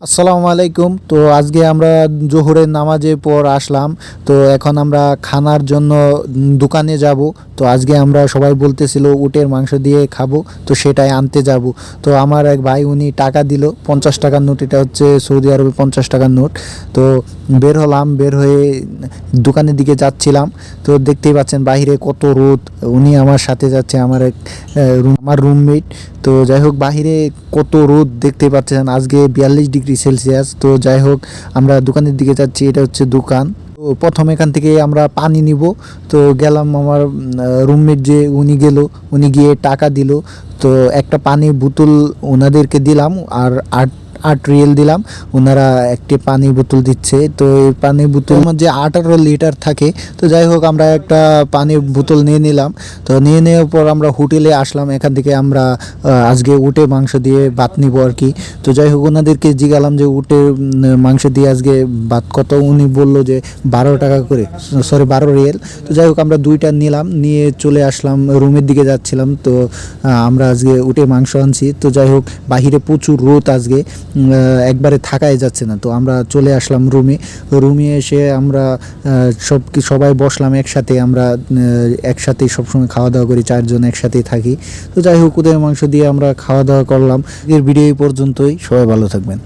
আসসালামু আলাইকুম। তো আজকে আমরা জোহরের নামাজের পর আসলাম। তো এখন আমরা খানার জন্য দোকানে যাব। তো আজকে আমরা সবাই বলতেছিল উটের মাংস দিয়ে খাবো, তো সেটাই আনতে যাব। তো আমার এক ভাই উনি টাকা দিল 50 টাকার নোট, এটা হচ্ছে সৌদি আরবে 50 টাকার নোট। তো বের হলাম, বের হয়ে দোকানের দিকে যাচ্ছিলাম। তো দেখতেই পাচ্ছেন বাইরে কত রোদ। উনি আমার সাথে যাচ্ছে, আমার এক আমার রুমমেট। তো যাই হোক বাহিরে কত রোদ দেখতে পাচ্ছেন, আজকে 42 ডিগ্রি সেলসিয়াস। তো যাই হোক আমরা দোকানের দিকে যাচ্ছি, এটা হচ্ছে দোকান। তো প্রথম এখান থেকে আমরা পানি নিব। তো গেলাম, আমার রুমমেট যে উনি গেল, উনি গিয়ে টাকা দিল। তো একটা পানির বোতল ওনাদেরকে দিলাম, আর 8 রিয়েল দিলাম। ওনারা একটি পানির বোতল দিচ্ছে। তো এই পানির বোতলের মধ্যে 18 লিটার থাকে। তো যাই হোক আমরা একটা পানির বোতল নিয়ে নিলাম। তো নিয়ে নেওয়ার পর আমরা হোটেলে আসলাম। এখান থেকে আমরা আজকে উটে মাংস দিয়ে ভাত নিব আর কি। তো যাই হোক ওনাদেরকে জিজ্ঞালাম যে উটের মাংস দিয়ে আজকে ভাত কত। উনি বললো যে 12 টাকা করে, সরি 12 রিয়েল। তো যাই হোক আমরা দুইটা নিলাম, নিয়ে চলে আসলাম, রুমের দিকে যাচ্ছিলাম। তো আমরা আজকে উটে মাংস আনছি। তো যাই হোক বাহিরে প্রচুর রোদ আজকে, একবারে থাকাই যাচ্ছে না। তো আমরা চলে আসলাম রুমে। রুমে এসে আমরা সবাই বসলাম একসাথে। আমরা একসাথেই সবসময় খাওয়া দাওয়া করি, 4 জন একসাথেই থাকি। তো যাই হোক উটের মাংস দিয়ে আমরা খাওয়া দাওয়া করলাম। এর ভিডিও এই পর্যন্তই, সবাই ভালো থাকবেন।